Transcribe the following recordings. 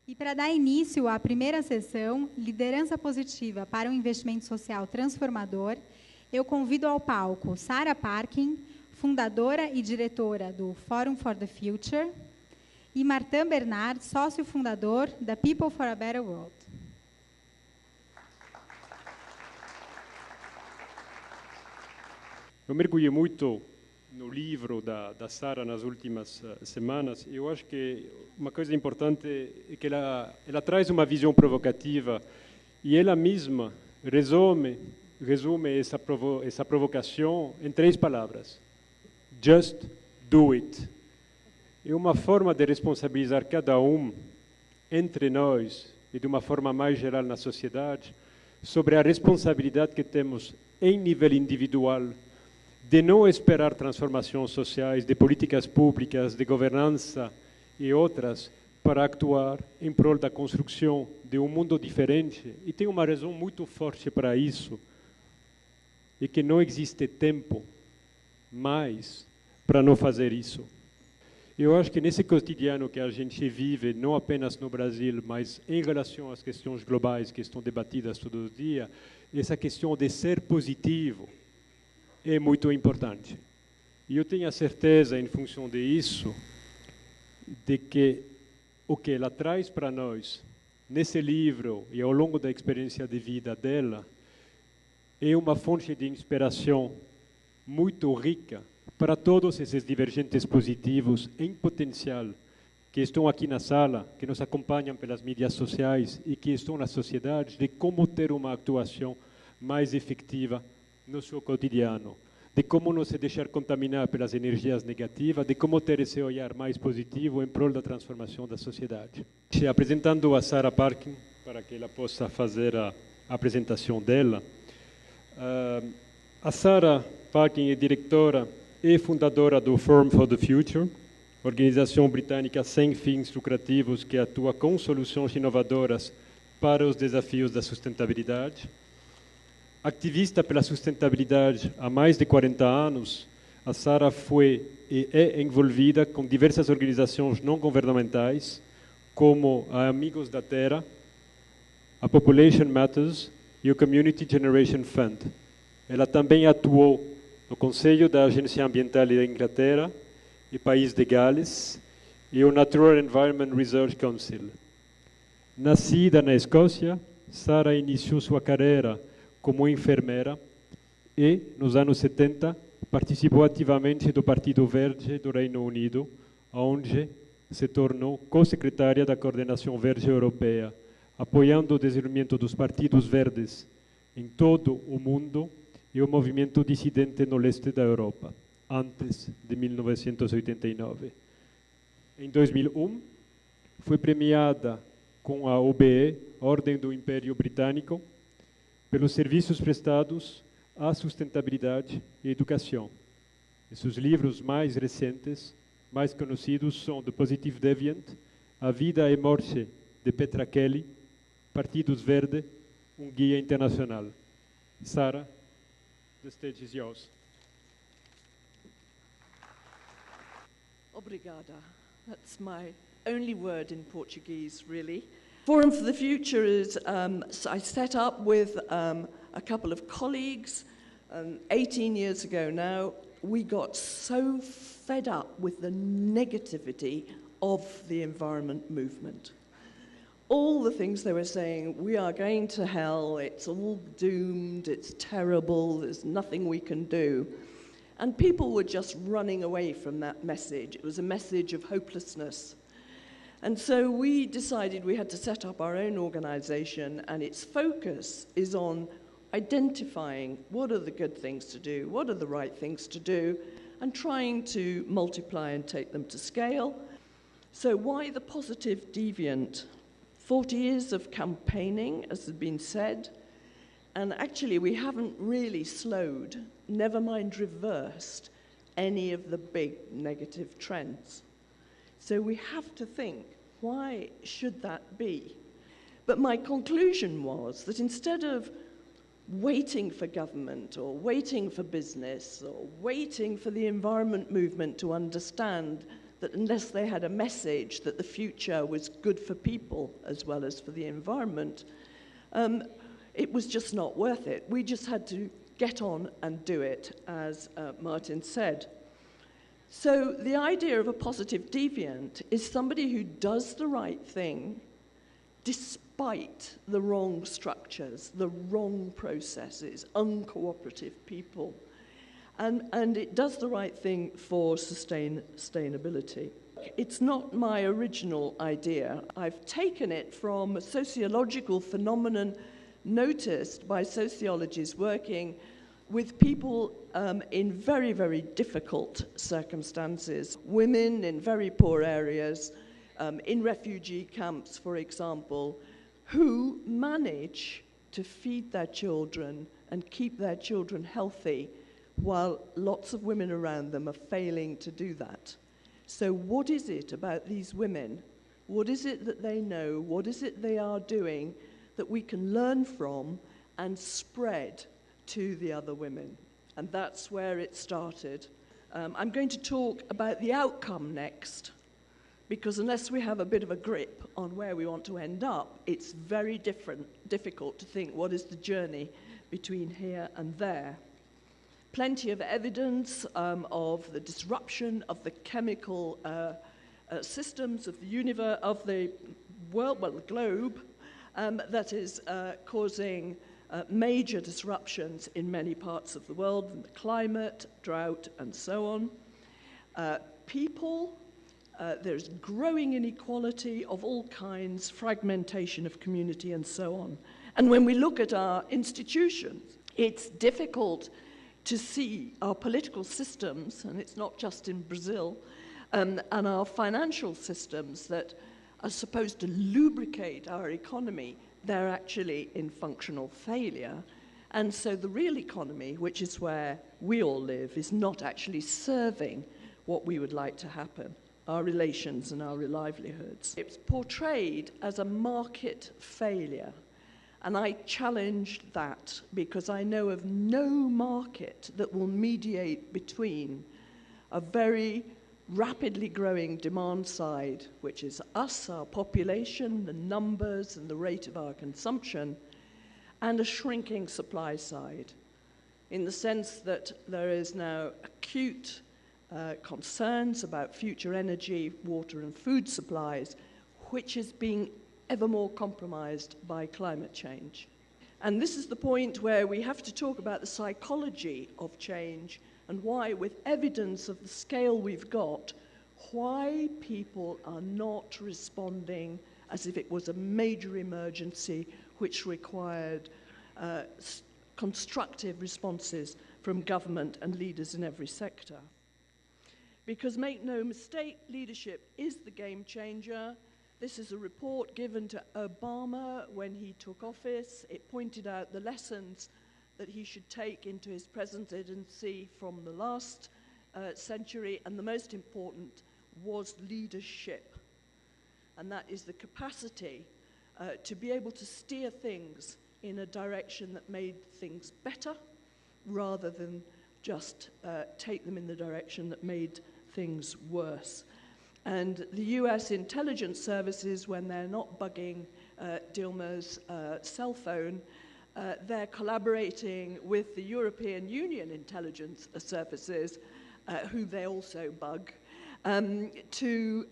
E para dar início à primeira sessão, Liderança Positiva para um Investimento Social Transformador, eu convido ao palco Sara Parkin, fundadora e diretora do Forum for the Future, e Martin Bernard, sócio fundador da People for a Better World. Eu mergulhei muito no livro da Sara nas últimas semanas. Eu acho que uma coisa importante é que ela traz uma visão provocativa e ela mesma resume essa provocação em 3 palavras. Just do it. É uma forma de responsabilizar cada um entre nós e de uma forma mais geral na sociedade sobre a responsabilidade que temos em nível individual de não esperar transformações sociais, de políticas públicas, de governança e outras para actuar em prol da construção de um mundo diferente. E tem uma razão muito forte para isso, e que não existe tempo mais para não fazer isso. Eu acho que nesse cotidiano que a gente vive, não apenas no Brasil, mas em relação às questões globais que estão debatidas todo dia, essa questão de ser positivo é muito importante. E eu tenho a certeza, em função disso, de que o que ela traz para nós, nesse livro e ao longo da experiência de vida dela, é uma fonte de inspiração muito rica para todos esses divergentes positivos em potencial que estão aqui na sala, que nos acompanham pelas mídias sociais e que estão na sociedade, de como ter uma atuação mais efetiva no seu cotidiano, de como não se deixar contaminar pelas energias negativas, de como ter esse olhar mais positivo em prol da transformação da sociedade. Apresentando a Sara Parkin, para que ela possa fazer a apresentação dela. A Sara Parkin é diretora e fundadora do Forum for the Future, organização britânica sem fins lucrativos que atua com soluções inovadoras para os desafios da sustentabilidade. Ativista pela sustentabilidade há mais de 40 anos, a Sara foi e é envolvida com diversas organizações não governamentais, como a Amigos da Terra, a Population Matters e o Community Generation Fund. Ela também atuou no Conselho da Agência Ambiental da Inglaterra e País de Gales e o Natural Environment Research Council. Nascida na Escócia, Sara iniciou sua carreira como enfermeira e, nos anos 70, participou ativamente do Partido Verde do Reino Unido, onde se tornou co-secretária da Coordenação Verde Europeia, apoiando o desenvolvimento dos partidos verdes em todo o mundo e o movimento dissidente no leste da Europa, antes de 1989. Em 2001, foi premiada com a OBE, Ordem do Império Britânico, pelos serviços prestados à sustentabilidade e educação. E seus livros mais recentes, mais conhecidos, são The Positive Deviant, A Vida e Morte de Petra Kelly, Partidos Verde, um guia internacional. Sara, the stage is yours. Obrigada. That's my only word in Portuguese, really. Forum for the Future is, I set up with a couple of colleagues 18 years ago now. We got so fed up with the negativity of the environment movement. All the things they were saying, we are going to hell, it's all doomed, it's terrible, there's nothing we can do. And people were just running away from that message. It was a message of hopelessness. And so we decided we had to set up our own organization, and its focus is on identifying what are the good things to do, what are the right things to do, and trying to multiply and take them to scale. So why the Positive Deviant? 40 years of campaigning, as has been said, and actually we haven't really slowed, never mind reversed, any of the big negative trends. So we have to think, why should that be? But my conclusion was that instead of waiting for government or waiting for business or waiting for the environment movement to understand that unless they had a message that the future was good for people as well as for the environment, it was just not worth it. We just had to get on and do it, as Martin said. So the idea of a positive deviant is somebody who does the right thing despite the wrong structures, the wrong processes, uncooperative people. And it does the right thing for sustainability. It's not my original idea. I've taken it from a sociological phenomenon noticed by sociologists working with people in very, very difficult circumstances. Women in very poor areas, in refugee camps, for example, who manage to feed their children and keep their children healthy while lots of women around them are failing to do that. So what is it about these women? What is it that they know? What is it they are doing that we can learn from and spread to the other women? And that's where it started. I'm going to talk about the outcome next, because unless we have a bit of a grip on where we want to end up, it's very difficult to think what is the journey between here and there. Plenty of evidence of the disruption of the chemical systems of the universe, of the world, well, the globe, that is causing major disruptions in many parts of the world, the climate, drought, and so on. People, there's growing inequality of all kinds, fragmentation of community, and so on. And when we look at our institutions, it's difficult to see our political systems, and it's not just in Brazil, and our financial systems that are supposed to lubricate our economy, they're actually in functional failure. And so the real economy, which is where we all live, is not actually serving what we would like to happen, our relations and our livelihoods. It's portrayed as a market failure. And I challenged that because I know of no market that will mediate between a very rapidly growing demand side, which is us, our population, the numbers and the rate of our consumption, and a shrinking supply side, in the sense that there is now acute concerns about future energy, water and food supplies, which is being ever more compromised by climate change. And this is the point where we have to talk about the psychology of change and why, with evidence of the scale we've got, why people are not responding as if it was a major emergency which required constructive responses from government and leaders in every sector. Because make no mistake, leadership is the game changer. This is a report given to Obama when he took office. It pointed out the lessons that he should take into his presidency from the last century, and the most important was leadership. And that is the capacity to be able to steer things in a direction that made things better, rather than just take them in the direction that made things worse. And the US intelligence services, when they're not bugging Dilma's cell phone, they're collaborating with the European Union intelligence services, who they also bug, to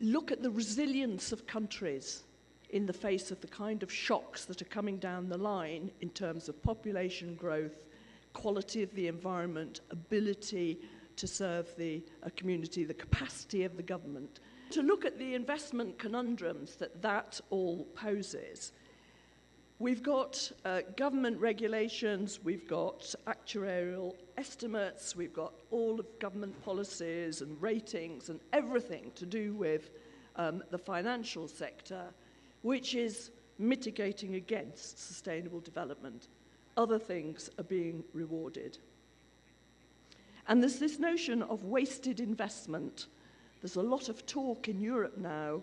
look at the resilience of countries in the face of the kind of shocks that are coming down the line in terms of population growth, quality of the environment, ability to serve the community, the capacity of the government. To look at the investment conundrums that all poses. We've got government regulations, we've got actuarial estimates, we've got all of government policies and ratings and everything to do with the financial sector, which is mitigating against sustainable development. Other things are being rewarded. And there's this notion of wasted investment. There's a lot of talk in Europe now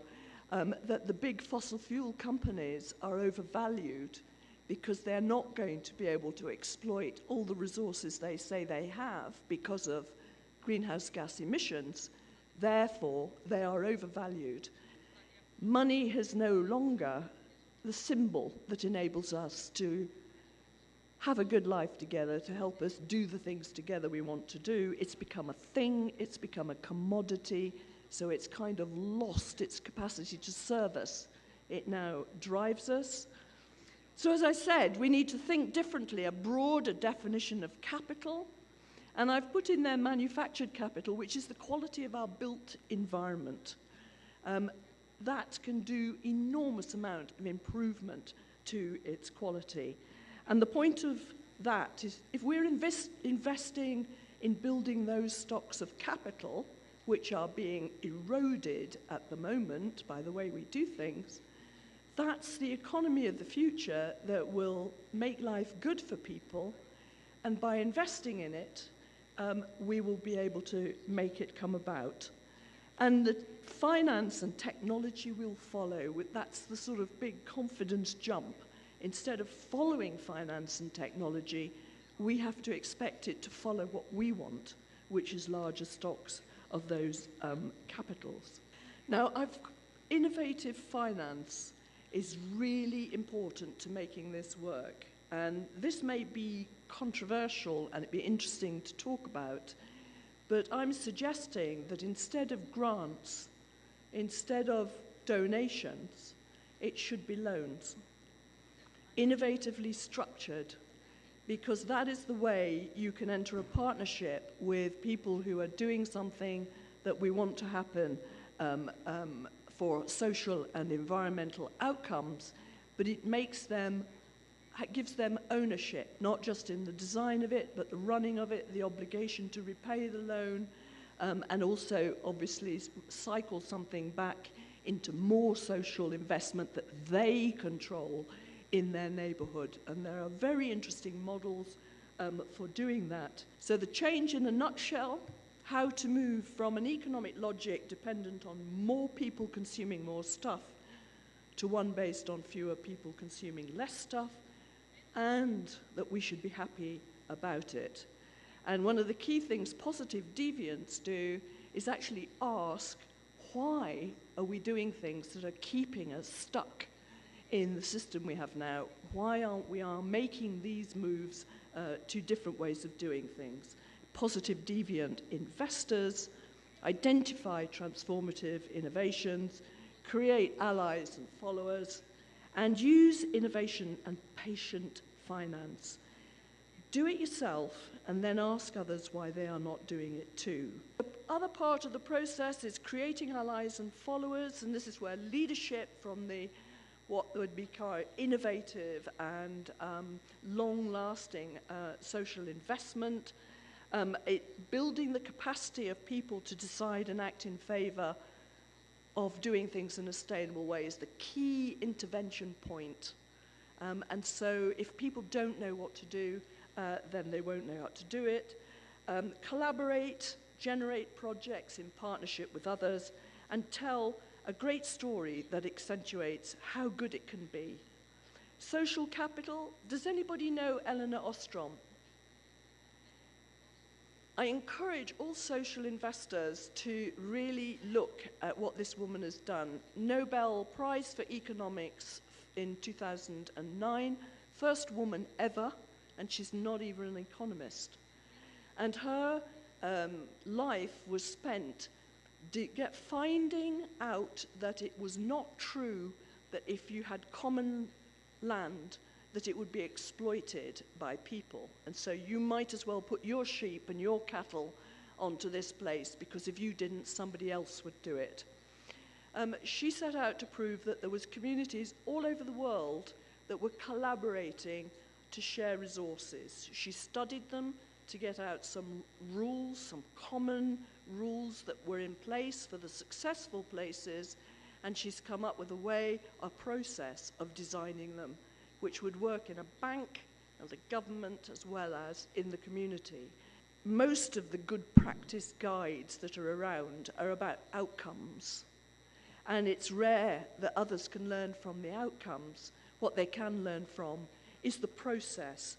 that the big fossil fuel companies are overvalued because they're not going to be able to exploit all the resources they say they have because of greenhouse gas emissions. Therefore, they are overvalued. Money is no longer the symbol that enables us to have a good life together, to help us do the things together we want to do. It's become a thing, it's become a commodity, so it's kind of lost its capacity to serve us. It now drives us. So as I said, we need to think differently, a broader definition of capital, and I've put in there manufactured capital, which is the quality of our built environment. That can do enormous amount of improvement to its quality. And the point of that is, if we're investing in building those stocks of capital, which are being eroded at the moment by the way we do things, that's the economy of the future that will make life good for people, and by investing in it, we will be able to make it come about. And the finance and technology will follow. That's the sort of big confidence jump. Instead of following finance and technology, we have to expect it to follow what we want, which is larger stocks of those capitals. Now, innovative finance is really important to making this work. And this may be controversial and it'd be interesting to talk about, but I'm suggesting that instead of grants, instead of donations, it should be loans. Innovatively structured, because that is the way you can enter a partnership with people who are doing something that we want to happen for social and environmental outcomes, but it gives them ownership, not just in the design of it, but the running of it, the obligation to repay the loan, and also obviously cycle something back into more social investment that they control in their neighborhood. And there are very interesting models for doing that. So the change in a nutshell, how to move from an economic logic dependent on more people consuming more stuff to one based on fewer people consuming less stuff, and that we should be happy about it. And one of the key things positive deviants do is actually ask, why are we doing things that are keeping us stuck in the system we have now? Why aren't we making these moves to different ways of doing things? Positive deviant investors, identify transformative innovations, create allies and followers, and use innovation and patient finance. Do it yourself and then ask others why they are not doing it too. The other part of the process is creating allies and followers, and this is where leadership from what would be called innovative and long-lasting social investment, building the capacity of people to decide and act in favor of doing things in a sustainable way is the key intervention point. And so if people don't know what to do, then they won't know how to do it. Collaborate, generate projects in partnership with others, and tell a great story that accentuates how good it can be. Social capital, does anybody know Elinor Ostrom? I encourage all social investors to really look at what this woman has done. Nobel Prize for Economics in 2009, first woman ever, and she's not even an economist. And her life was spent finding out that it was not true that if you had common land, that it would be exploited by people. And so you might as well put your sheep and your cattle onto this place, because if you didn't, somebody else would do it. She set out to prove that there was communities all over the world that were collaborating to share resources. She studied them to get out some rules, some common rules that were in place for the successful places, and she's come up with a process of designing them, which would work in a bank, as a government, as well as in the community. Most of the good practice guides that are around are about outcomes. And it's rare that others can learn from the outcomes. What they can learn from is the process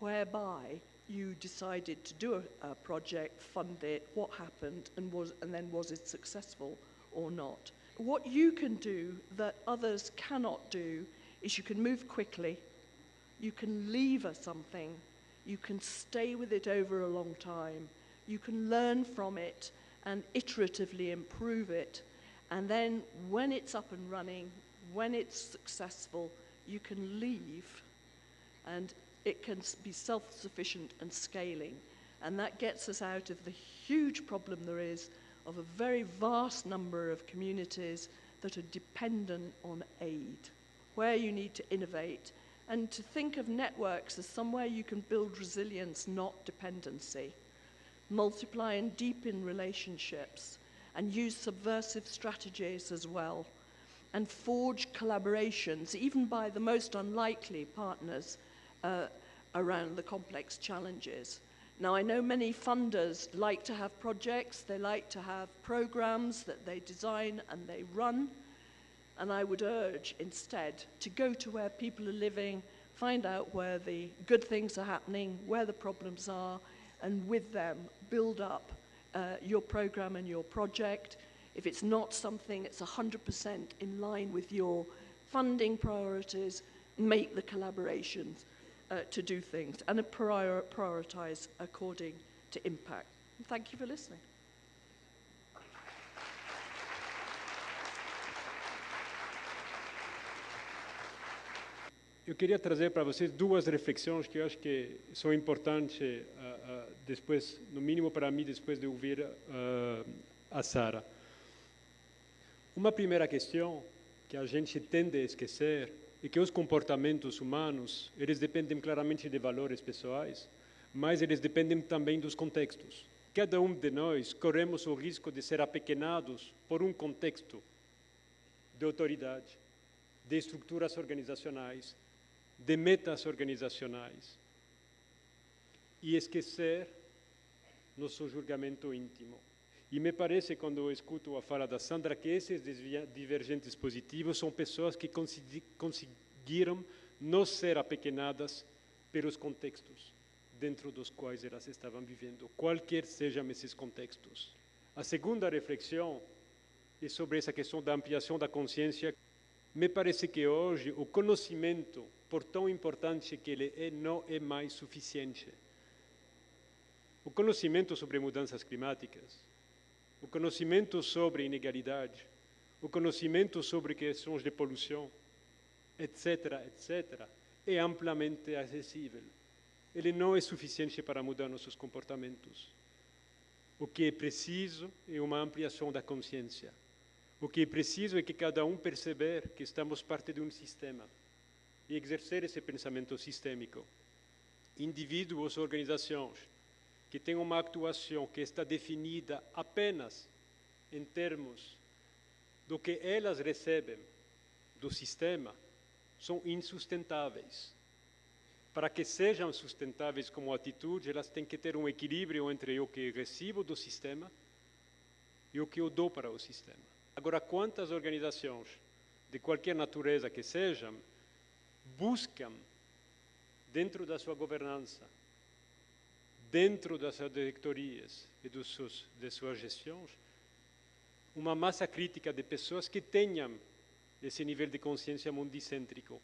whereby you decided to do a project, fund it, what happened, and then was it successful or not. What you can do that others cannot do is you can move quickly, you can lever something, you can stay with it over a long time, you can learn from it and iteratively improve it, and then when it's up and running, when it's successful, you can leave, and it can be self-sufficient and scaling. And that gets us out of the huge problem there is of a very vast number of communities that are dependent on aid, where you need to innovate, and to think of networks as somewhere you can build resilience, not dependency. Multiply and deepen relationships, and use subversive strategies as well, and forge collaborations, even by the most unlikely partners, around the complex challenges. Now, I know many funders like to have projects, they like to have programs that they design and they run, and I would urge instead to go to where people are living, find out where the good things are happening, where the problems are, and with them build up your program and your project. If it's not something that's 100% in line with your funding priorities, make the collaborations to do things and prioritize according to impact. And thank you for listening. Eu queria trazer para vocês duas reflexões que eu acho que são importantes depois, no mínimo para mim, depois de ouvir a Sara. Uma primeira questão que a gente tende a esquecer é que os comportamentos humanos, eles dependem claramente de valores pessoais, mas eles dependem também dos contextos. Cada um de nós corremos o risco de ser apequenados por um contexto de autoridade, de estruturas organizacionais, de metas organizacionais, e esquecer nosso julgamento íntimo. E me parece, quando eu escuto a fala da Sandra, que esses divergentes positivos são pessoas que conseguiram não ser apequenadas pelos contextos dentro dos quais elas estavam vivendo, qualquer sejam esses contextos. A segunda reflexão é sobre essa questão da ampliação da consciência. Me parece que hoje o conhecimento, por tão importante que ele é, não é mais suficiente. O conhecimento sobre mudanças climáticas, o conhecimento sobre inegalidade, o conhecimento sobre questões de poluição, etc., etc., é amplamente acessível. Ele não é suficiente para mudar nossos comportamentos. O que é preciso é uma ampliação da consciência. O que é preciso é que cada um perceber que estamos parte de um sistema e exercer esse pensamento sistêmico. Indivíduos, organizações que têm uma atuação que está definida apenas em termos do que elas recebem do sistema, são insustentáveis. Para que sejam sustentáveis como atitude, elas têm que ter um equilíbrio entre o que recebo do sistema e o que eu dou para o sistema. Agora, quantas organizações, de qualquer natureza que sejam, buscam, dentro da sua governança, dentro das suas diretorias e de suas gestões, uma massa crítica de pessoas que tenham esse nível de consciência mundicêntrico.